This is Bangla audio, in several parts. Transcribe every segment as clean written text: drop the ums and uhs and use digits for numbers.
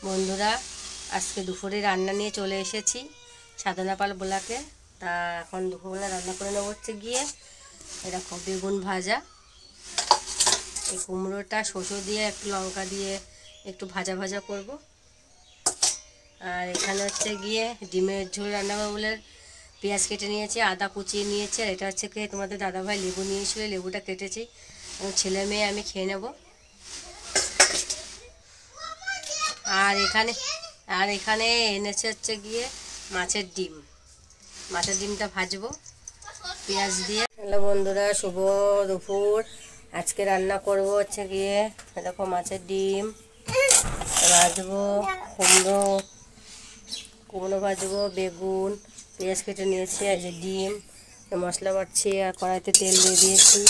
বন্ধুরা, আজকে দুপুরে রান্না নিয়ে চলে এসেছি সাধনা পাল ব্লকে। তা এখন দুপুরবেলা রান্না করে নেবো হচ্ছে গিয়ে এরকম বেগুন ভাজা, এই কুমড়োটা শসা দিয়ে একটু লঙ্কা দিয়ে একটু ভাজা ভাজা করব। আর এখানে হচ্ছে গিয়ে ডিমের ঝোল রান্না করবো বলে পেঁয়াজ কেটে নিয়েছি, আদা কুচিয়ে নিয়েছি। আর এটা হচ্ছে গিয়ে তোমাদের দাদাভাই লেবু নিয়েছিল, লেবুটা কেটেছি। এবং ছেলে মেয়ে আমি খেয়ে নেব। আর এখানে এনেছে হচ্ছে গিয়ে মাছের ডিমটা ভাজবো পেঁয়াজ দিয়ে। হ্যালো বন্ধুরা, শুভ দুপুর। আজকে রান্না করব হচ্ছে গিয়ে দেখো মাছের ডিম ভাজবো, কুমড়ো ভাজবো, বেগুন, পেঁয়াজ কেটে নিয়েছি, আর যে ডিম মশলা বাটছি। আর কড়াইতে তেল দিয়ে দিয়েছি।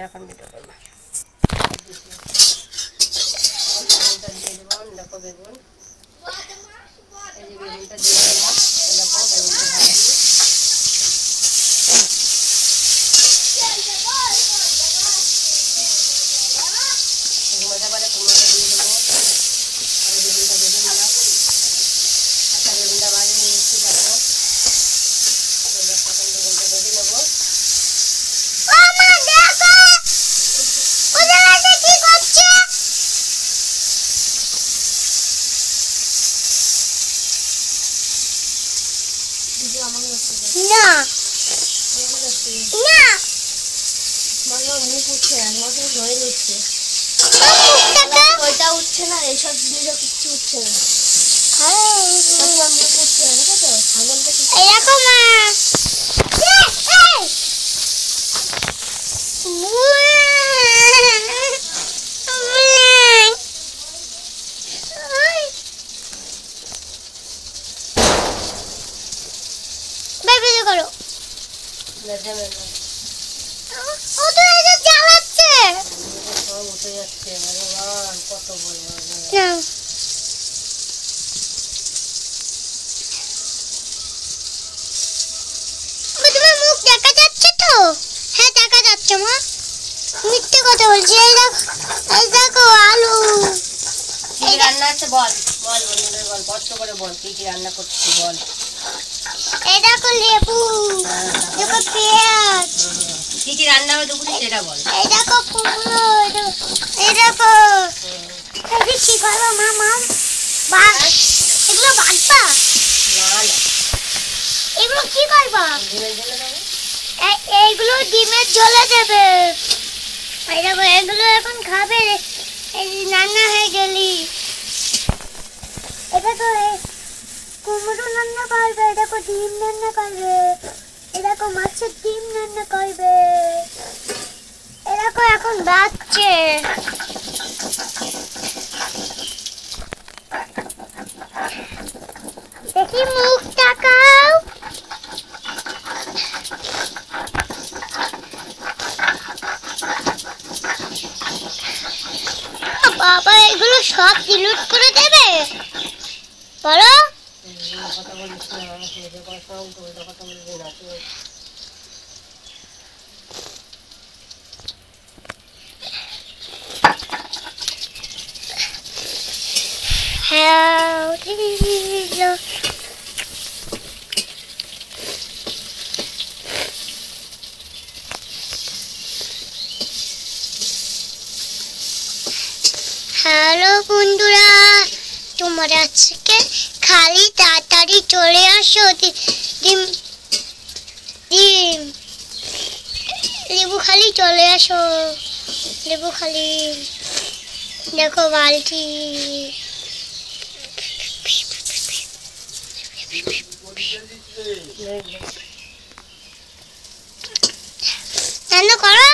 এখন ভিডিও করবো, দেখো বেগুন, এই যে বেগুনটা দিয়ে দিলাম। দেখো বেগুনটা ভাজি, মজা করে কুমড়োটা দিয়ে দেবো। আর বেগুনটা বেঁধে নিলাম। একটা বেগুনটা ভাজি নিয়েছি, দেখো এখন বেগুনটা বেঁধে নেবো। ওইটা উঠছে না, এইসব জিনিসও কিচ্ছু উঠছে না। উঠে যাচ্ছে, ভগবান কত বলবো। তোমার মুখ দেখা যাচ্ছে তো? হ্যাঁ দেখা যাচ্ছে মা, মিথ্যে কথা বলছি। এই দেখো আলু। কি রান্না আছে বল বল বন্ধুদের বল, কষ্ট করে বল কি কি রান্না করছিস বল। এই দেখো লেবু, দেখো পেঁয়াজ। কি কি রান্না হবে দুপুরে সেটা বল। এই দেখো কুমড়ো, এই দেখো। এই কি করবো মা? এগুলো বাটবা? না না, এগুলো কি করবা? ডিমের ঝোলে দেবো। এইগুলো ডিমের ঝোলে দেবে। এই দেখো এগুলো এখন খাবে, এই রান্না হয়ে গেলি। এটা তো কুমড়ো রান্না করবে, দেখো ডিম রান্না করবে, এরকম মাছের ডিম রান্না করবে। এরকম এখন বাচ্চে। দেখি মুখ তাকাও। বাবা এগুলো সব ডিলিট করে দেবে বলো? কথা বলিস না, কথা উল্টো কথা বলবি না তুই। হ্যালো বন্ধুরা, তোমরা আজকে খালি তাড়াতাড়ি চলে আসো। ডিম লেবু খালি চলে আসো, লেবু খালি। দেখো বালতি, রান্না করো।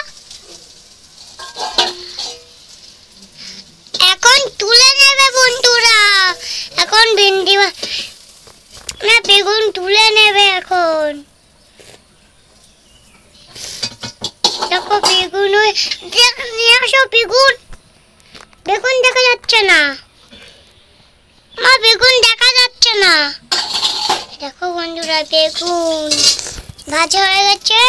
এখন তুলে নেবে বন্ধুরা, এখন ভেন্ডি না বেগুন তুলে নেবে এখন। দেখো বেগুন নিয়ে আসো। বেগুন দেখা যাচ্ছে না মা, বেগুন দেখা যাচ্ছে না। দেখো বন্ধুরা বেগুন ভাজা হয়ে গেছে।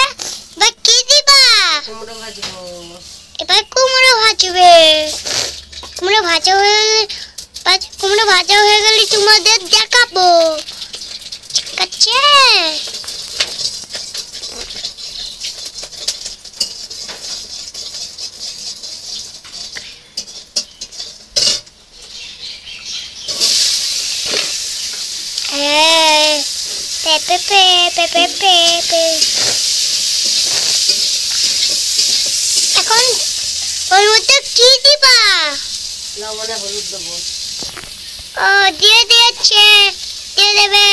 এবার কি দিবা? কুমড়ো ভাজবো। এবার কুমড়ো ভাজবে। কুমড়ো ভাজা হয়ে গেলে তোমাদের দেখাবো, ঠিক আছে? এখন ওর মধ্যে কি দিবা? লবণে হলুদ দেবো। ও দিয়ে দিয়েছে, দিয়ে দেবে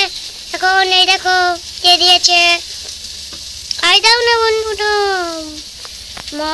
এখন। এই দেখো দিয়ে দিয়েছে। আই দাও না বন্ধু, মা।